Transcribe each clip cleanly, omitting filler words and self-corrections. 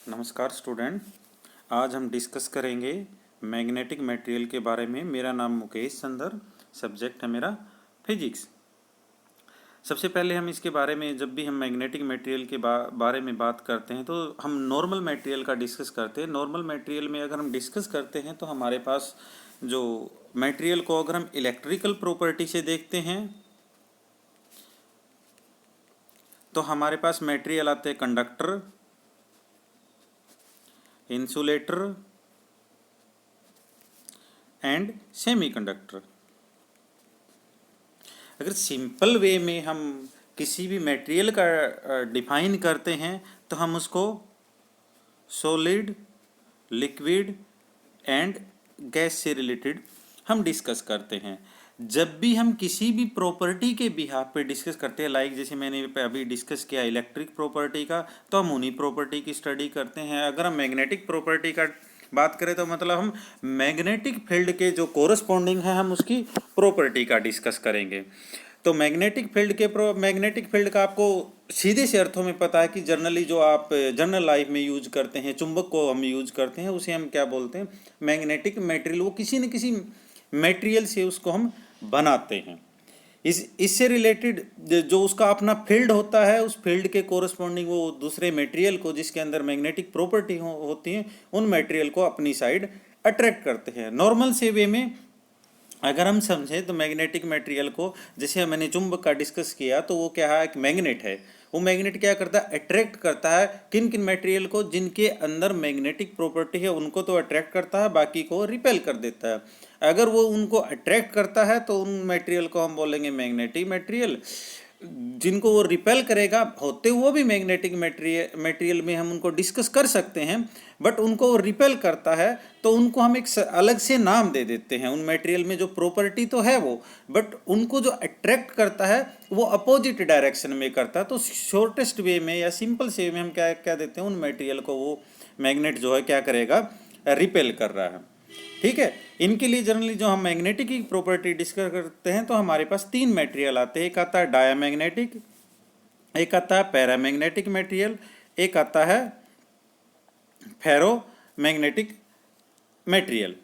नमस्कार स्टूडेंट। आज हम डिस्कस करेंगे मैग्नेटिक मटेरियल के बारे में। मेरा नाम मुकेश संदर, सब्जेक्ट है मेरा फिजिक्स। सबसे पहले हम इसके बारे में, जब भी हम मैग्नेटिक मटेरियल के बारे में बात करते हैं तो हम नॉर्मल मटेरियल का डिस्कस करते हैं। नॉर्मल मटेरियल में अगर हम डिस्कस करते हैं तो हमारे पास जो मटेरियल को अगर हम इलेक्ट्रिकल प्रॉपर्टी से देखते हैं तो हमारे पास मटेरियल आते हैं कंडक्टर, इंसुलेटर एंड सेमीकंडक्टर। अगर सिंपल वे में हम किसी भी मटेरियल का डिफाइन करते हैं तो हम उसको सॉलिड, लिक्विड एंड गैस से रिलेटेड हम डिस्कस करते हैं। जब भी हम किसी भी प्रॉपर्टी के बिहाफ पे डिस्कस करते हैं, लाइक जैसे मैंने अभी डिस्कस किया इलेक्ट्रिक प्रॉपर्टी का, तो हम उन्हीं प्रॉपर्टी की स्टडी करते हैं। अगर हम मैग्नेटिक प्रॉपर्टी का बात करें तो मतलब हम मैग्नेटिक फील्ड के जो कोरस्पॉन्डिंग है हम उसकी प्रॉपर्टी का डिस्कस करेंगे। तो मैग्नेटिक फील्ड का आपको सीधे से अर्थों में पता है कि जनरली जो आप जनरल लाइफ में यूज करते हैं, चुंबक को हम यूज करते हैं, उसे हम क्या बोलते हैं, मैग्नेटिक मटेरियल। वो किसी न किसी मटेरियल से उसको हम बनाते हैं। इससे रिलेटेड जो उसका अपना फील्ड होता है, उस फील्ड के कोरस्पॉन्डिंग वो दूसरे मटेरियल को जिसके अंदर मैग्नेटिक प्रॉपर्टी होती हैं, उन मटेरियल को अपनी साइड अट्रैक्ट करते हैं। नॉर्मल से वे में अगर हम समझें तो मैग्नेटिक मटेरियल को, जैसे मैंने चुंबक का डिस्कस किया, तो वो क्या है, एक मैग्नेट है। वो मैग्नेट क्या करता है, अट्रैक्ट करता है किन किन मटेरियल को जिनके अंदर मैग्नेटिक प्रॉपर्टी है, उनको तो अट्रैक्ट करता है, बाकी को रिपेल कर देता है। अगर वो उनको अट्रैक्ट करता है तो उन मटेरियल को हम बोलेंगे मैग्नेटिक मटेरियल। जिनको वो रिपेल करेगा, होते हुए भी मैग्नेटिक मटेरियल में हम उनको डिस्कस कर सकते हैं, बट उनको वो रिपेल करता है तो उनको हम एक अलग से नाम दे देते हैं। उन मटेरियल में जो प्रॉपर्टी तो है वो, बट उनको जो अट्रैक्ट करता है वो अपोजिट डायरेक्शन में करता है। तो शॉर्टेस्ट वे में या सिंपल से वे में हम क्या क्या देते हैं, उन मटेरियल को वो मैग्नेट जो है क्या करेगा, रिपेल कर रहा है। ठीक है। इनके लिए जनरली जो हम मैग्नेटिक की प्रॉपर्टी डिस्कस करते हैं तो हमारे पास तीन मटेरियल आते हैं। एक आता है डायामैग्नेटिक, एक आता है पैरामैग्नेटिक मटेरियल, एक आता है फेरोमैग्नेटिक मटेरियल।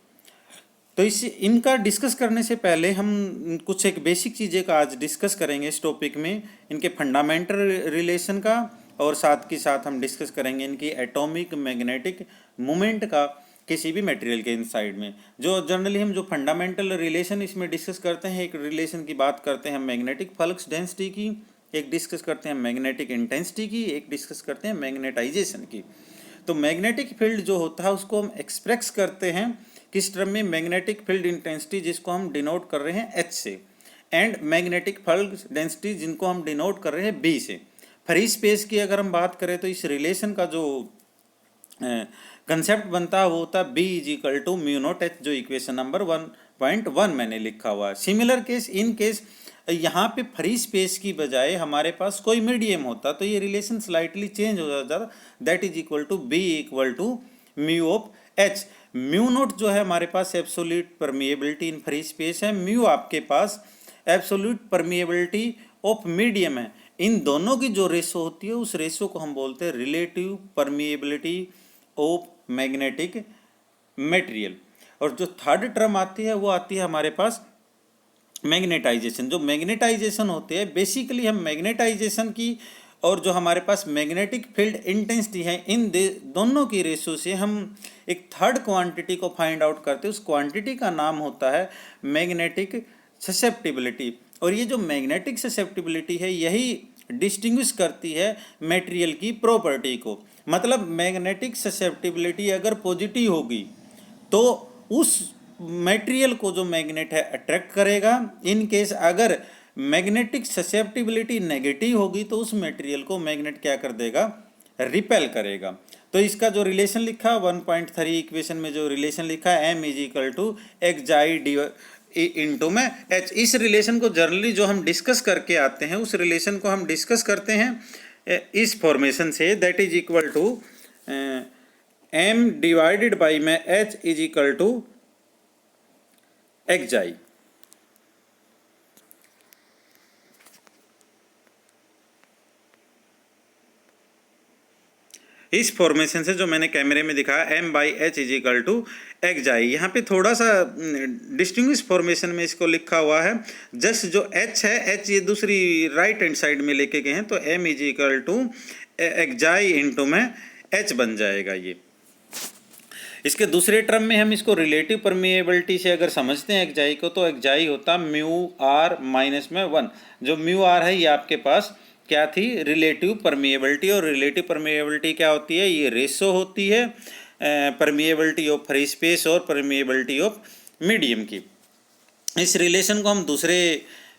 तो इनका डिस्कस करने से पहले हम कुछ एक बेसिक चीज़ें का आज डिस्कस करेंगे इस टॉपिक में, इनके फंडामेंटल रिलेशन का, और साथ के साथ हम डिस्कस करेंगे इनकी एटॉमिक मैग्नेटिक मोमेंट का किसी भी मटेरियल के इनसाइड में। जो जनरली हम जो फंडामेंटल रिलेशन इसमें डिस्कस करते हैं, एक रिलेशन की बात करते हैं मैग्नेटिक फ्लक्स डेंसिटी की, एक डिस्कस करते हैं मैग्नेटिक इंटेंसिटी की, एक डिस्कस करते हैं मैग्नेटाइजेशन की। तो मैग्नेटिक फील्ड जो होता है उसको हम एक्सप्रेस करते हैं किस टर्म में, मैग्नेटिक फील्ड इंटेंसिटी जिसको हम डिनोट कर रहे हैं H से, एंड मैग्नेटिक फील्ड डेंसिटी जिनको हम डिनोट कर रहे हैं B से। फ्री स्पेस की अगर हम बात करें तो इस रिलेशन का जो कंसेप्ट बनता है वो होता है B = μ0H, जो इक्वेशन नंबर 1.1 मैंने लिखा हुआ है। सिमिलर केस, इन केस यहाँ पे फ्री स्पेस की बजाय हमारे पास कोई मीडियम होता तो ये रिलेशन स्लाइटली चेंज हो जाता, that is equal to B = μ(H). μ0 जो है हमारे पास absolute permeability in free space है, म्यू आपके पास एब्सोल्यूट परमिएबिलिटी ऑफ मीडियम है। इन दोनों की जो रेशो होती है उस रेशो को हम बोलते हैं relative permeability of magnetic material. और जो थर्ड टर्म आती है वो आती है हमारे पास मैग्नेटाइजेशन। जो मैग्नेटाइजेशन होते हैं, बेसिकली हम मैग्नेटाइजेशन की और जो हमारे पास मैग्नेटिक फील्ड इंटेंसिटी है, इन दोनों की रेशो से हम एक थर्ड क्वांटिटी को फाइंड आउट करते हैं। उस क्वांटिटी का नाम होता है मैग्नेटिक ससेप्टिबिलिटी। और ये जो मैग्नेटिक ससेप्टिबिलिटी है यही डिस्टिंग्विश करती है मटेरियल की प्रॉपर्टी को। मतलब मैग्नेटिक ससेप्टिबिलिटी अगर पॉजिटिव होगी तो उस मटेरियल को जो मैग्नेट है अट्रैक्ट करेगा। इन केस अगर मैग्नेटिक ससेप्टिबिलिटी नेगेटिव होगी तो उस मटेरियल को मैग्नेट क्या कर देगा, रिपेल करेगा। तो इसका जो रिलेशन लिखा 1.3 इक्वेशन में जो रिलेशन लिखा है M = xi इंटू में H, इस रिलेशन को जनरली जो हम डिस्कस करके आते हैं उस रिलेशन को हम डिस्कस करते हैं इस फॉर्मेशन से, that is equal to M divided में H = xi। इस फॉर्मेशन से जो मैंने कैमरे में दिखाया m/h इज इक्वल टू एक्जाई, यहाँ पे थोड़ा सा डिस्टिंग्विश फॉर्मेशन में इसको लिखा हुआ है। जस्ट जो h है, h ये दूसरी राइट हैंड साइड में लेके गए हैं, तो m is equal to xi into में h बन जाएगा। ये इसके दूसरे टर्म में हम इसको रिलेटिव परमिएबिलिटी से अगर समझते हैं एक्जाई को, तो एक्जाई होता म्यू आर माइनस में 1। जो म्यू आर है ये आपके पास क्या थी, रिलेटिव परमिएबिलिटी। और रिलेटिव परमिएबिलिटी क्या होती है, ये रेशो होती है परमिएबिलिटी ऑफ फ्री स्पेस और परमिएबिलिटी ऑफ मीडियम की। इस रिलेशन को हम दूसरे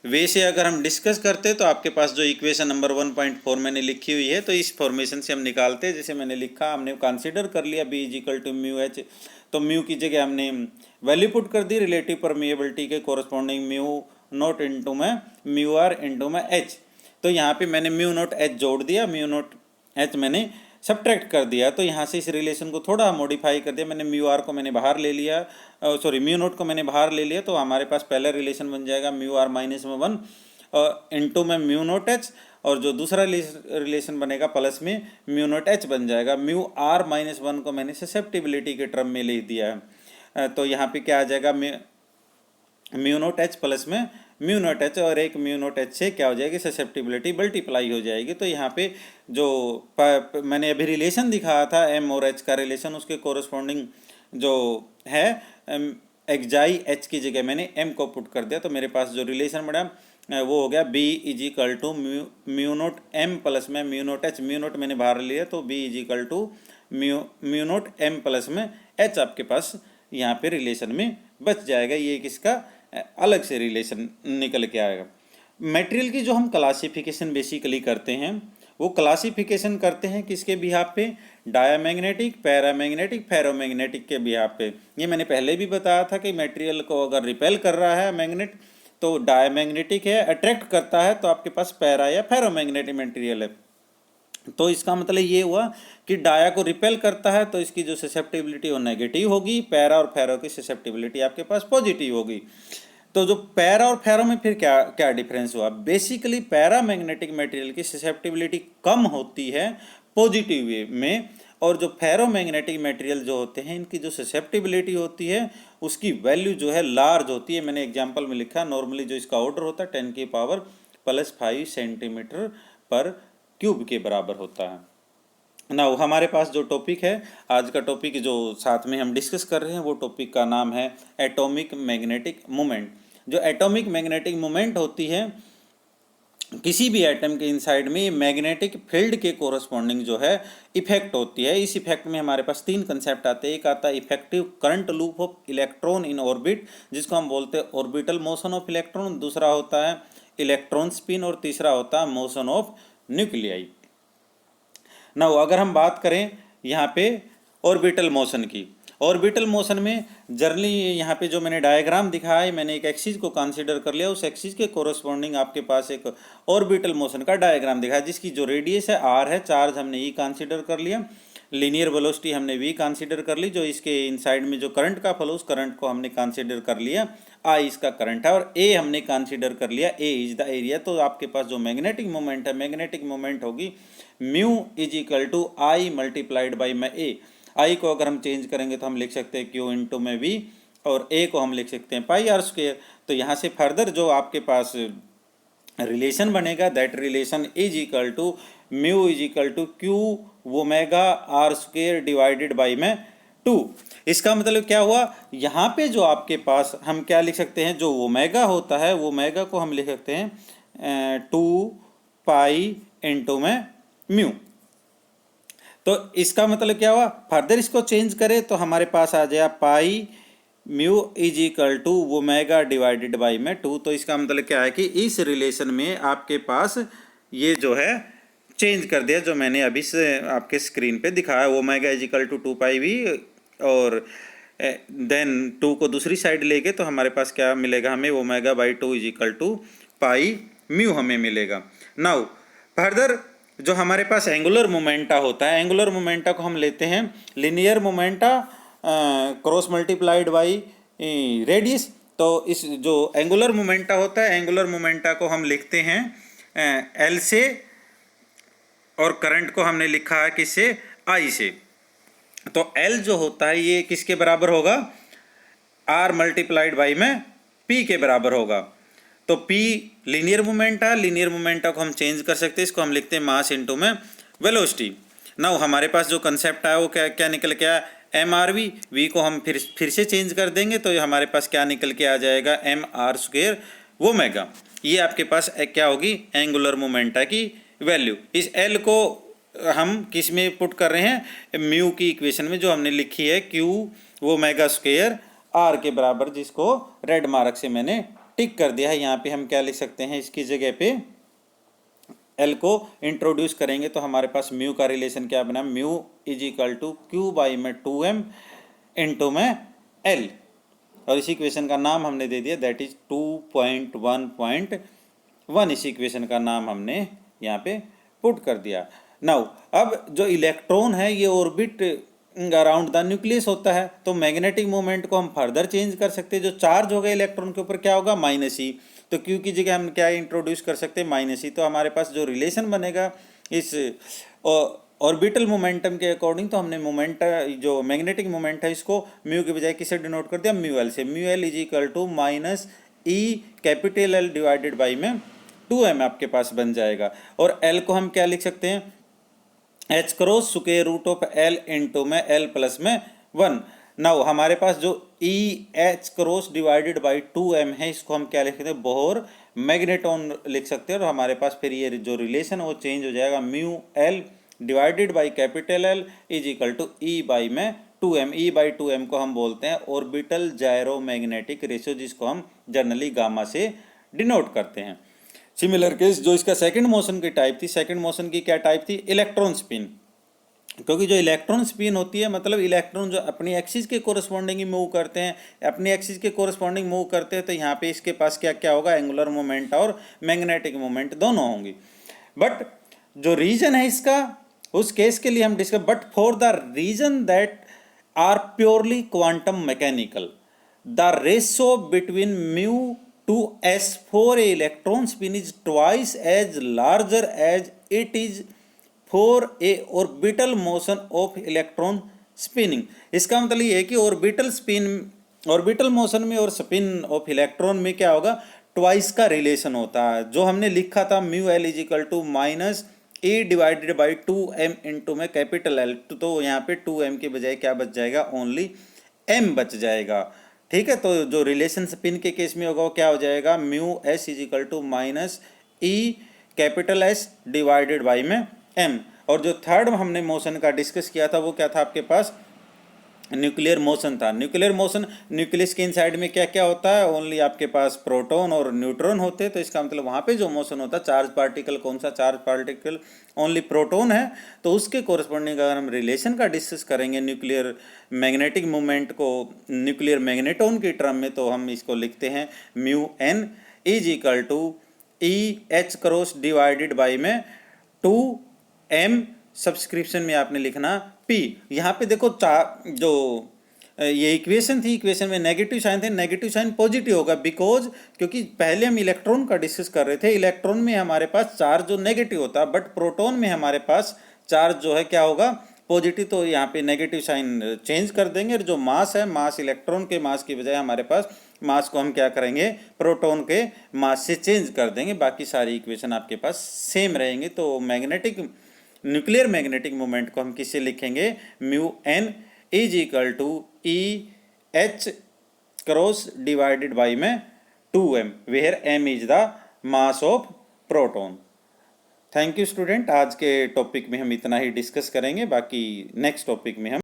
वे से अगर हम डिस्कस करते हैं तो आपके पास जो इक्वेशन नंबर 1.4 मैंने लिखी हुई है, तो इस फॉर्मेशन से हम निकालते हैं। जैसे मैंने लिखा, हमने कंसीडर कर लिया b is equal to mu H, तो म्यू की जगह हमने वैल्यू पुट कर दी रिलेटिव परमिएबिलिटी के कोरस्पॉन्डिंग म्यू नोट इंटू में म्यू आर इंटू में एच। तो यहाँ पे मैंने म्यू नोट एच जोड़ दिया, म्यू नोट एच मैंने सब्ट्रैक्ट कर दिया। तो यहाँ से इस रिलेशन को थोड़ा मॉडिफाई कर दिया मैंने, म्यू आर को मैंने बाहर ले लिया, सॉरी म्यू नोट को मैंने बाहर ले लिया, तो हमारे पास पहला रिलेशन बन जाएगा म्यू आर माइनस में 1 इंटू में म्यू नोट एच, और जो दूसरा रिलेशन बनेगा प्लस में म्यू नोट एच बन जाएगा। म्यू आर माइनस 1 को मैंने ससेप्टिबिलिटी के टर्म में लिख दिया है, तो यहाँ पे क्या आ जाएगा, म्यू नोट एच प्लस में म्यू नोट एच, और एक म्यू नोट एच से क्या हो जाएगी, ससेप्टिबिलिटी मल्टीप्लाई हो जाएगी। तो यहाँ पे जो मैंने अभी रिलेशन दिखाया था एम और एच का रिलेशन, उसके कोरस्पॉन्डिंग जो है एक्जाई एच की जगह मैंने एम को पुट कर दिया, तो मेरे पास जो रिलेशन बना वो हो गया b is equal to mu naught M plus में mu naught H. Mu naught मैंने बाहर लिया, तो b is equal to mu naught M plus में h आपके पास यहाँ पे रिलेशन में बच जाएगा। ये किसका अलग से रिलेशन निकल के आएगा। मटेरियल की जो हम क्लासिफिकेशन बेसिकली करते हैं, वो क्लासिफिकेशन करते हैं किसके बिहाफ पे, डायामैग्नेटिक, पैरामैग्नेटिक, फेरोमैग्नेटिक के बिहाफ पे। ये मैंने पहले भी बताया था कि मटेरियल को अगर रिपेल कर रहा है मैग्नेट तो डायामैग्नेटिक है, अट्रैक्ट करता है तो आपके पास पैरा या फेरोमैग्नेटिक मटेरियल है। तो इसका मतलब ये हुआ कि डाया को रिपेल करता है तो इसकी जो ससेप्टिबिलिटी वो नेगेटिव होगी, पैरा और फेरो की ससेप्टिबिलिटी आपके पास पॉजिटिव होगी। तो जो पैरा और फेरो में फिर क्या क्या डिफरेंस हुआ, बेसिकली पैरा मैग्नेटिक मटेरियल की ससेप्टिबिलिटी कम होती है पॉजिटिव वे में, और जो फेरो मैग्नेटिक मटेरियल जो होते हैं इनकी जो ससेप्टिबिलिटी होती है उसकी वैल्यू जो है लार्ज होती है। मैंने एग्जांपल में लिखा, नॉर्मली जो इसका ऑर्डर होता है 10⁻⁵ सेंटीमीटर पर क्यूब के बराबर होता है ना। हमारे पास जो टॉपिक है, आज का टॉपिक जो साथ में हम डिस्कस कर रहे हैं, वो टॉपिक का नाम है एटॉमिक मैग्नेटिक मोमेंट। जो एटॉमिक मैग्नेटिक मोमेंट होती है किसी भी एटम के इनसाइड में, मैग्नेटिक फील्ड के कोरस्पॉन्डिंग जो है इफेक्ट होती है। इस इफेक्ट में हमारे पास 3 कंसेप्ट आते हैं। एक आता है effective current loop of electron in orbit, जिसको हम बोलते हैं ऑर्बिटल मोशन ऑफ इलेक्ट्रॉन। दूसरा होता है इलेक्ट्रॉन स्पिन, और तीसरा होता है मोशन ऑफ न्यूक्लियाई। ना अगर हम बात करें यहाँ पे ऑर्बिटल मोशन की, ऑर्बिटल मोशन में जनरली यहाँ पे जो मैंने डायग्राम दिखाया है, मैंने एक एक्सिस को कंसीडर कर लिया, उस एक्सिस के कोरस्पॉन्डिंग आपके पास एक ऑर्बिटल मोशन का डायग्राम दिखाया, जिसकी जो रेडियस है r है, चार्ज हमने ई कंसीडर कर लिया, लीनियर वेलोसिटी हमने v कंसीडर कर ली, जो इसके इनसाइड में जो करंट का फ्लो, उस करंट को हमने कंसीडर कर लिया, I इसका करंट है, और A हमने कंसीडर कर लिया, A इज द एरिया। तो आपके पास जो मैग्नेटिक मोमेंट है, मैग्नेटिक मोमेंट होगी mu is equal to I multiplied by में A। I को अगर हम चेंज करेंगे तो हम लिख सकते हैं Q इंटू में V, और A को हम लिख सकते हैं पाई आर स्क्वेयर। तो यहाँ से फर्दर जो आपके पास रिलेशन बनेगा, that relation is equal to mu is equal to Q omega R square divided by में 2। इसका मतलब क्या हुआ, यहाँ पे जो आपके पास हम क्या लिख सकते हैं, जो ओमेगा होता है, वो ओमेगा को हम लिख सकते हैं 2 पाई इंटू में म्यू। तो इसका मतलब क्या हुआ, फर्दर इसको चेंज करें तो हमारे पास आ जाएगा pi mu is equal to omega divided by में 2। तो इसका मतलब क्या है कि इस रिलेशन में आपके पास ये जो है चेंज कर दिया, जो मैंने अभी से आपके स्क्रीन पे दिखाया, omega is equal to 2 pi V, और देन 2 को दूसरी साइड लेके तो हमारे पास क्या मिलेगा, हमें omega by 2 is equal to pi mu हमें मिलेगा। नाउ फर्दर जो हमारे पास एंगुलर मोमेंटा होता है, एंगुलर मोमेंटा को हम लेते हैं linear momenta cross multiplied by radius. तो इस जो एंगुलर मोमेंटा होता है, एंगुलर मोमेंटा को हम लिखते हैं एल से, और करंट को हमने लिखा है किससे, I से। तो L जो होता है ये किसके बराबर होगा, R मल्टीप्लाइड बाई में P के बराबर होगा। तो P लीनियर मोमेंट है, लीनियर मोमेंट को हम चेंज कर सकते हैं, इसको हम लिखते हैं मास इनटू में वेलोसिटी। नाउ हमारे पास जो कंसेप्ट आया वो क्या क्या निकल के आया, MRV, V को हम फिर से चेंज कर देंगे तो हमारे पास क्या निकल के आ जाएगा, mr² ओमेगा। ये आपके पास क्या होगी, एंगुलर मोमेंटा की वैल्यू। इस L को हम किस में पुट कर रहे हैं, म्यू की इक्वेशन में जो हमने लिखी है Q ओमेगा स्क्वायर R के बराबर, जिसको रेड मार्क से मैंने टिक कर दिया है। यहाँ पे हम क्या लिख सकते हैं, इसकी जगह पे L को इंट्रोड्यूस करेंगे तो हमारे पास म्यू का रिलेशन क्या बना, mu is equal to Q by में 2m इंटू में L, और इस इक्वेशन का नाम हमने दे दिया दैट इज 2.1.1। इस इक्वेशन का नाम हमने यहाँ पे पुट कर दिया। नाउ अब जो इलेक्ट्रॉन है ये ऑर्बिट अराउंड द न्यूक्लियस होता है, तो मैग्नेटिक मोमेंट को हम फर्दर चेंज कर सकते हैं। जो चार्ज होगा इलेक्ट्रॉन के ऊपर क्या होगा, -e, तो Q की जगह हम क्या इंट्रोड्यूस कर सकते हैं, -e। तो हमारे पास जो रिलेशन बनेगा इस ऑर्बिटल मोमेंटम के अकॉर्डिंग, तो हमने मोमेंट जो मैग्नेटिक मोमेंट है इसको म्यू के बजाय किससे डिनोट कर दिया, म्यू एल से। Mu L is equal to -e capital L divided by में 2m आपके पास बन जाएगा। और L को हम क्या लिख सकते हैं, h cross square root of L into में L प्लस में 1। नाउ हमारे पास जो E h cross divided by 2m है, इसको हम क्या लिख सकते हैं, बोहर मैग्नेटॉन लिख सकते हैं। और हमारे पास फिर ये जो रिलेशन है वो चेंज हो जाएगा, mu L divided by capital L is equal to E by में 2m। E बाई 2m को हम बोलते हैं ऑर्बिटल जायरो मैग्नेटिक रेशियो, जिसको हम जनरली गामा से डिनोट करते हैं। सिमिलर केस जो इसका सेकंड मोशन की टाइप थी, सेकंड मोशन की क्या टाइप थी, इलेक्ट्रॉन स्पिन। क्योंकि जो इलेक्ट्रॉन स्पिन होती है मतलब इलेक्ट्रॉन जो अपनी एक्सिस के कोरस्पॉन्डिंग मूव करते हैं, अपनी एक्सिस के कोरस्पॉन्डिंग मूव करते हैं, तो यहाँ पे इसके पास क्या क्या होगा, एंगुलर मोमेंट और मैग्नेटिक मोमेंट दोनों होंगी। बट जो रीजन है इसका, उस केस के लिए हम discuss, but for the reason that are purely quantum mechanical, the ratio between mu to s for a electron spin is twice as larger as it is for a orbital motion of electron spinning। इसका मतलब ये है कि orbital motion में और spin off electron में क्या होगा, ट्वाइस का रिलेशन होता है। जो हमने लिखा था mu L is equal to -e divided by 2m into में कैपिटल L, तो यहाँ पे 2m के बजाय क्या बच जाएगा, ओनली m बच जाएगा। ठीक है, तो जो रिलेशन स्पिन के केस में होगा वो क्या हो जाएगा, mu S is equal to -e capital S divided by में m। और जो थर्ड हमने मोशन का डिस्कस किया था वो क्या था आपके पास, न्यूक्लियर मोशन था। न्यूक्लियर मोशन, न्यूक्लियस के इनसाइड में क्या क्या होता है, ओनली आपके पास प्रोटॉन और न्यूट्रॉन होते हैं। तो इसका मतलब वहाँ पे जो मोशन होता है, चार्ज पार्टिकल, कौन सा चार्ज पार्टिकल, ओनली प्रोटॉन है। तो उसके कोरस्पॉन्डिंग अगर हम रिलेशन का डिस्कस करेंगे न्यूक्लियर मैग्नेटिक मूवमेंट को न्यूक्लियर मैग्नेटॉन के टर्म में, तो हम इसको लिखते हैं mu N is equal to E H cross divided by में 2m, सब्सक्रिप्शन में आपने लिखना P। यहाँ पे देखो जो ये इक्वेशन थी, इक्वेशन में नेगेटिव साइन थे, नेगेटिव साइन पॉजिटिव होगा बिकॉज, क्योंकि पहले हम इलेक्ट्रॉन का डिस्कस कर रहे थे। इलेक्ट्रॉन में हमारे पास चार्ज जो नेगेटिव होता है, बट प्रोटॉन में हमारे पास चार्ज जो है क्या होगा, पॉजिटिव। तो यहाँ पे नेगेटिव साइन चेंज कर देंगे। और जो मास है, मास इलेक्ट्रॉन के मास की बजाय हमारे पास मास को हम क्या करेंगे, प्रोटॉन के मास से चेंज कर देंगे। बाकी सारी इक्वेशन आपके पास सेम रहेंगे। तो न्यूक्लियर मैग्नेटिक मोमेंट को हम किससे लिखेंगे, mu N is equal to E H cross divided by में 2m, where m is the mass of proton. Thank you student, आज के टॉपिक में हम इतना ही डिस्कस करेंगे, बाकी नेक्स्ट टॉपिक में हम